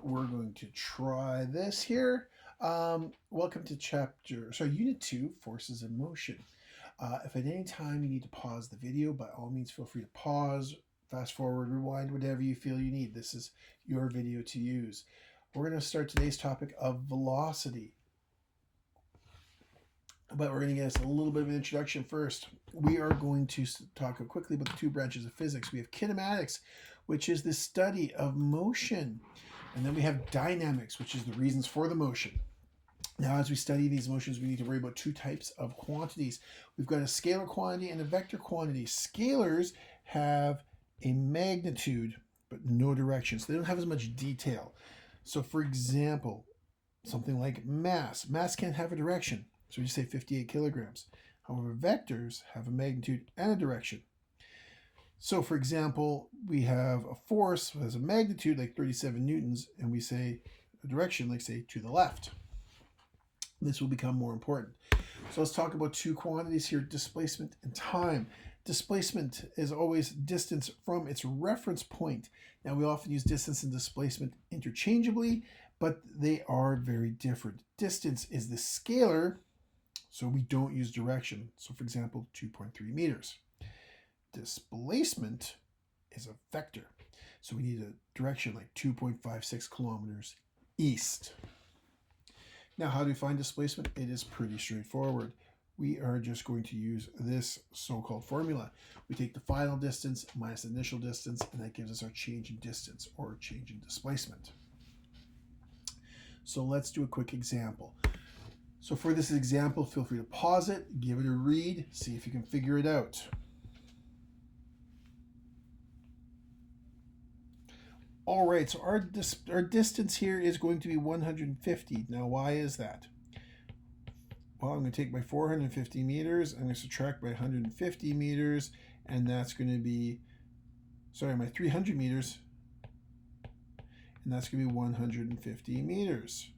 we're going to try this here. Welcome to Unit 2, Forces in Motion. If at any time you need to pause the video, by all means, feel free to pause, fast forward, rewind, whatever you feel you need. This is your video to use. We're going to start today's topic of velocity. But we're going to get us a little bit of an introduction first. We are going to talk quickly about the two branches of physics. We have kinematics, which is the study of motion. And then we have dynamics, which is the reasons for the motion. Now, as we study these motions, we need to worry about two types of quantities. We've got a scalar quantity and a vector quantity. Scalars have a magnitude, but no direction. So they don't have as much detail. So for example, something like mass. Mass can't have a direction. So we just say 58 kilograms. However, vectors have a magnitude and a direction. So for example, we have a force that has a magnitude like 37 newtons, and we say a direction like, say, to the left. This will become more important. So let's talk about two quantities here, displacement and time. Displacement is always distance from its reference point. Now, we often use distance and displacement interchangeably, but they are very different. Distance is the scalar, so we don't use direction. So for example, 2.3 meters. Displacement is a vector. So we need a direction like 2.56 kilometers east. Now, how do we find displacement? It is pretty straightforward. We are just going to use this so-called formula. We take the final distance minus the initial distance, and that gives us our change in distance or change in displacement. So let's do a quick example. So for this example, feel free to pause it, give it a read, see if you can figure it out. All right, so our distance here is going to be 150. Now, why is that? Well, I'm going to take my 450 meters, I'm going to subtract my 150 meters, and that's going to be, my 300 meters, and that's going to be 150 meters.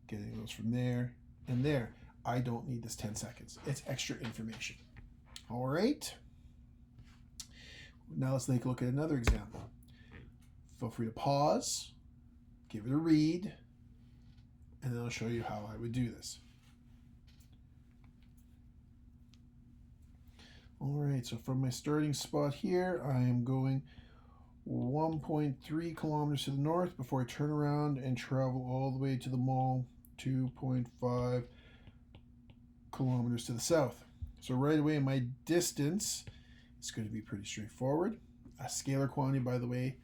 Getting those from there and there. I don't need this 10 seconds. It's extra information. All right. Now let's take a look at another example. Feel free to pause, give it a read, and then I'll show you how I would do this. All right, so from my starting spot here, I am going 1.3 kilometers to the north before I turn around and travel all the way to the mall, 2.5 kilometers to the south. So right away, my distance is going to be pretty straightforward. A scalar quantity, by the way,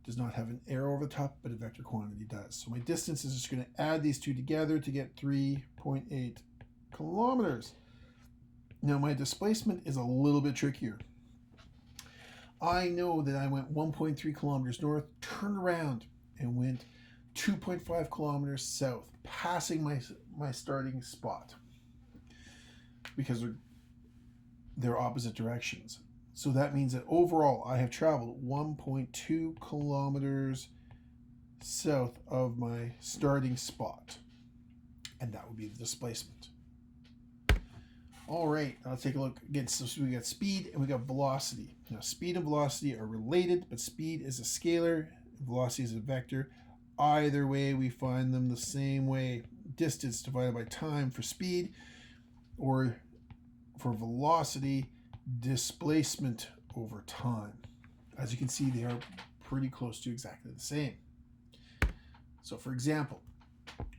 does not have an arrow over the top, but a vector quantity does. So my distance is just going to add these two together to get 3.8 kilometers. Now my displacement is a little bit trickier. I know that I went 1.3 kilometers north, turned around, and went 2.5 kilometers south, passing my starting spot because they're opposite directions. So that means that overall I have traveled 1.2 kilometers south of my starting spot, and that would be the displacement. All right, now let's take a look again. So we got speed and we got velocity. Now, speed and velocity are related, but speed is a scalar, velocity is a vector. Either way, we find them the same way. Distance divided by time for speed, or for velocity, displacement over time. As you can see, they are pretty close to exactly the same. So for example,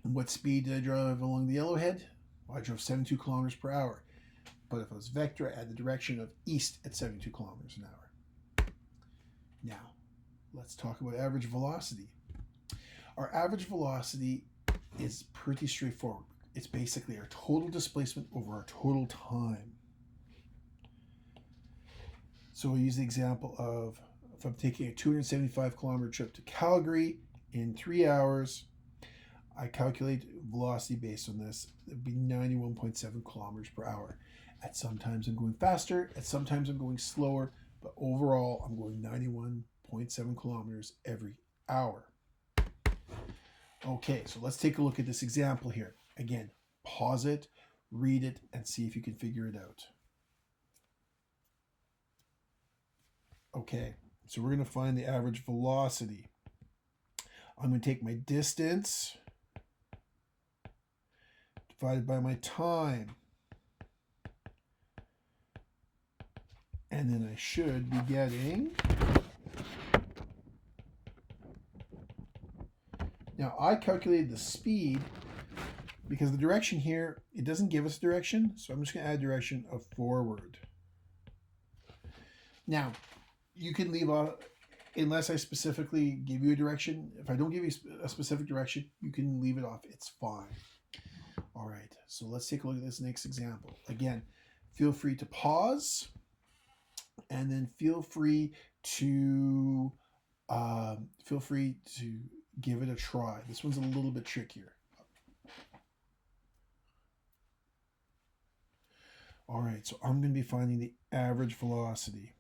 what speed did I drive along the Yellowhead? Well, I drove 72 kilometers per hour. But if it was vector, I had the direction of east at 72 kilometers an hour. Now, let's talk about average velocity. Our average velocity is pretty straightforward. It's basically our total displacement over our total time. So we'll use the example of if I'm taking a 275 kilometer trip to Calgary in 3 hours, I calculate velocity based on this. It would be 91.7 kilometers per hour. At sometimes I'm going faster, at sometimes I'm going slower, but overall I'm going 91.7 kilometers every hour. Okay, so let's take a look at this example here. Again, pause it, read it, and see if you can figure it out. Okay, so we're going to find the average velocity. I'm going to take my distance divided by my time. And then I should be getting... Now, I calculated the speed because the direction here, it doesn't give us direction. So I'm just going to add direction of forward. Now, you can leave off, unless I specifically give you a direction. If I don't give you a specific direction, you can leave it off. It's fine. All right, so let's take a look at this next example. Again, feel free to pause, and then feel free to give it a try. This one's a little bit trickier. All right, so I'm going to be finding the average velocity.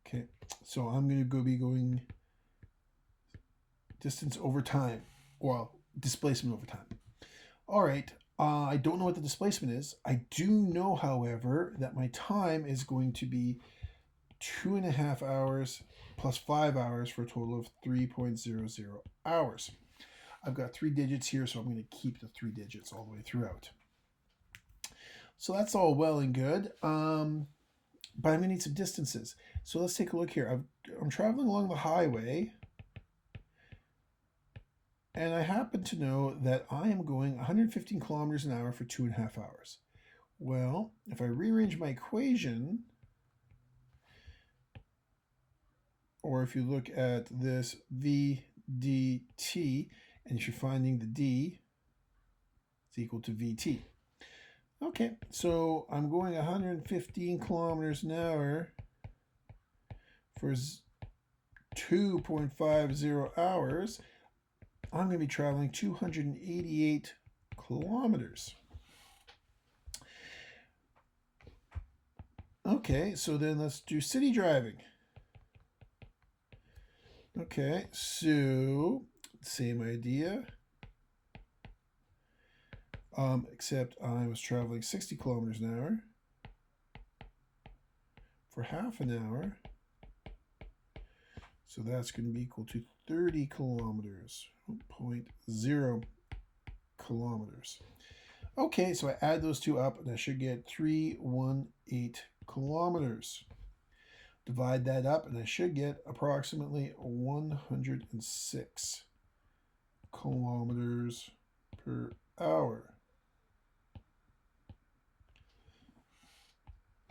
Okay, so I'm going to be going distance over time. Well, displacement over time. All right, I don't know what the displacement is. I do know, however, that my time is going to be 2.5 hours plus 5 hours for a total of 3.00 hours. I've got 3 digits here, so I'm going to keep the 3 digits all the way throughout. So that's all well and good, but I'm going to need some distances. So let's take a look here. I'm traveling along the highway, and I happen to know that I am going 115 kilometers an hour for 2.5 hours. Well, if I rearrange my equation, or if you look at this v dt, and if you're finding the d, it's equal to vt. Okay, so I'm going 115 kilometers an hour for 2.50 hours. I'm going to be traveling 288 kilometers. Okay, so then let's do city driving. Okay, so same idea. Except I was traveling 60 kilometers an hour for half an hour. So that's going to be equal to 30 kilometers, 0.0 kilometers. Okay, so I add those two up and I should get 318 kilometers. Divide that up and I should get approximately 106 kilometers per hour.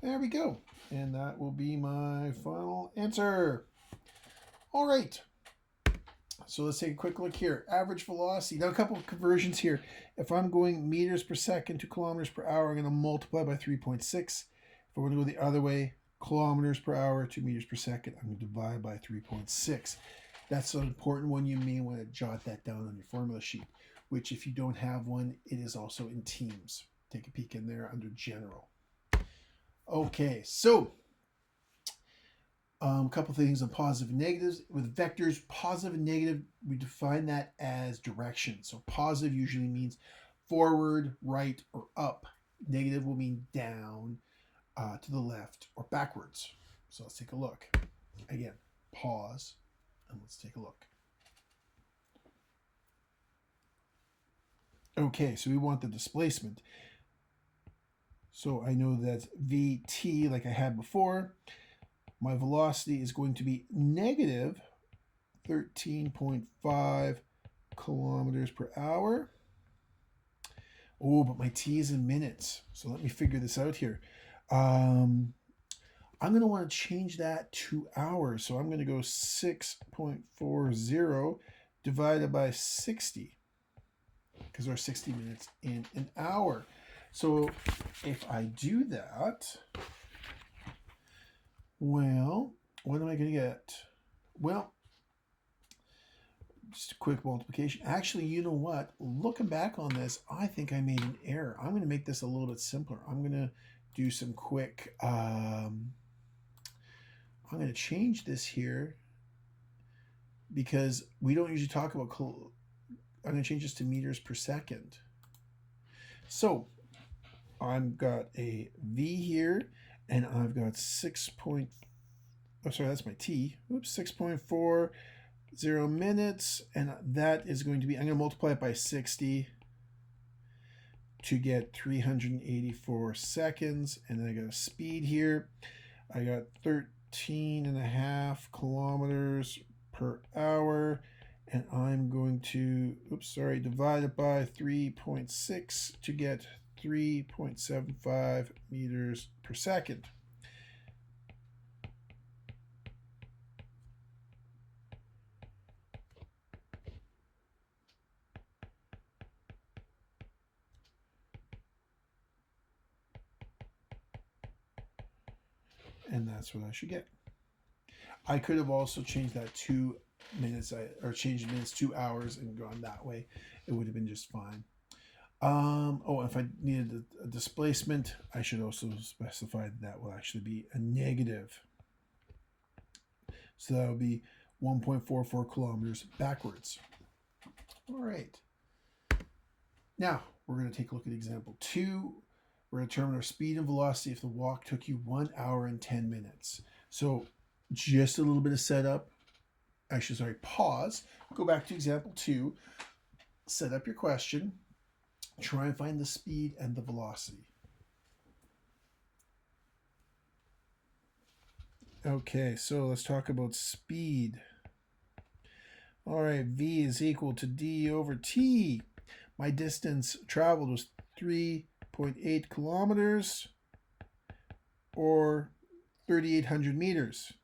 There we go. And that will be my final answer. All right. So let's take a quick look here. Average velocity. Now a couple of conversions here. If I'm going meters per second to kilometers per hour, I'm going to multiply by 3.6. If I want to go the other way, kilometers per hour to meters per second, I'm going to divide by 3.6. That's an important one. You may want to jot that down on your formula sheet, which if you don't have one, it is also in Teams. Take a peek in there under General. Okay, so a couple things on positive and negatives. With vectors, positive and negative, we define that as direction. So positive usually means forward, right, or up. Negative will mean down, to the left, or backwards. So let's take a look. Again, pause, and let's take a look. Okay, so we want the displacement. So I know that Vt, like I had before, my velocity is going to be negative 13.5 kilometers per hour. Oh, but my t is in minutes. So let me figure this out here. I'm going to want to change that to hours. So I'm going to go 6.40 divided by 60, because there are 60 minutes in an hour. So if I do that, well, what am I going to get? Well, just a quick multiplication. Actually, you know what? Looking back on this, I think I made an error. I'm going to make this a little bit simpler. I'm going to do some quick, I'm going to change this here because we don't usually talk about, I'm going to change this to meters per second. So I've got a V here, and I've got 6.40 oh, sorry, that's my T. Oops, 6.40 minutes. And that is going to be, I'm going to multiply it by 60 to get 384 seconds. And then I got a speed here. I got 13.5 kilometers per hour. And I'm going to, divide it by 3.6 to get 3.75 meters per second. And that's what I should get. I could have also changed that 2 minutes, or changed minutes 2 hours and gone that way. It would have been just fine. If I needed a displacement, I should also specify that will actually be a negative. So that would be 1.44 kilometers backwards. All right. Now, we're going to take a look at example 2. We're going to determine our speed and velocity if the walk took you 1 hour and 10 minutes. So just a little bit of setup. Actually, sorry, pause. Go back to example 2. Set up your question. Try and find the speed and the velocity. Okay, so let's talk about speed. All right, V is equal to D over T. My distance traveled was 3.8 kilometers or 3,800 meters.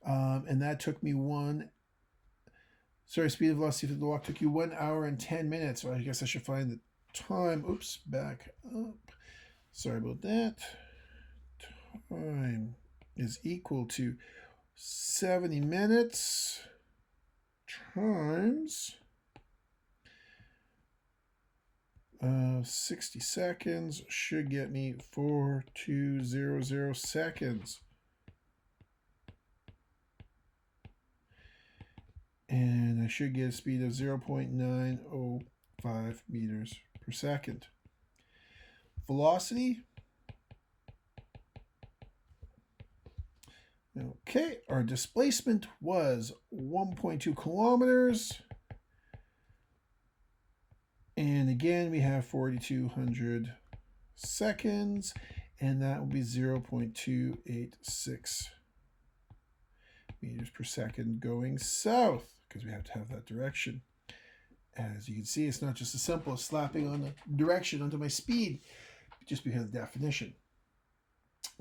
And that took me speed and velocity for the walk took you 1 hour and 10 minutes. So I guess I should find the time. Oops, back up. Sorry about that. Time is equal to 70 minutes times 60 seconds should get me 4,200 seconds. And I should get a speed of 0.905 meters per second. Velocity. Okay, our displacement was 1.2 kilometers. And again, we have 4,200 seconds, and that will be 0.286 meters per second going south, because we have to have that direction. As you can see, it's not just as simple as slapping on the direction onto my speed, just because of the definition.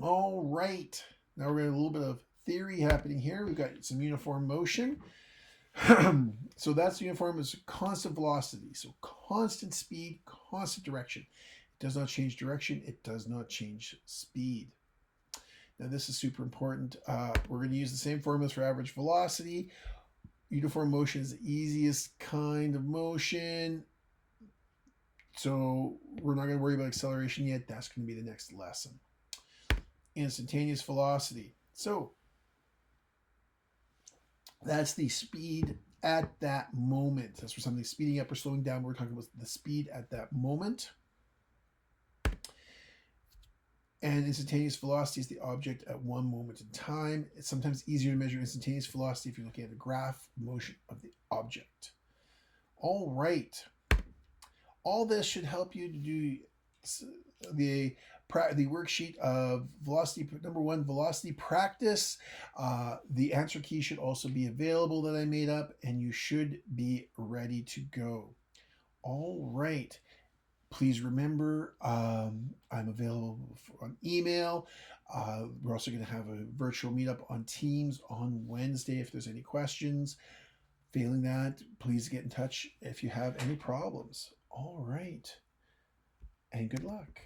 All right, now we're going to have a little bit of theory happening here. We've got some uniform motion. So that's uniform is constant velocity. So constant speed, constant direction. It does not change direction. It does not change speed. Now this is super important. We're going to use the same formulas for average velocity. Uniform motion is the easiest kind of motion. So we're not going to worry about acceleration yet. That's going to be the next lesson. Instantaneous velocity. So that's the speed at that moment. That's for something speeding up or slowing down. We're talking about the speed at that moment. And instantaneous velocity is the object at one moment in time. It's sometimes easier to measure instantaneous velocity if you're looking at a graph motion of the object. All right. All this should help you to do the worksheet of velocity, number 1, velocity practice. The answer key should also be available that I made up, and you should be ready to go. All right. Please remember, I'm available on email. We're also going to have a virtual meetup on Teams on Wednesday if there's any questions. Failing that, please get in touch if you have any problems. All right. And good luck.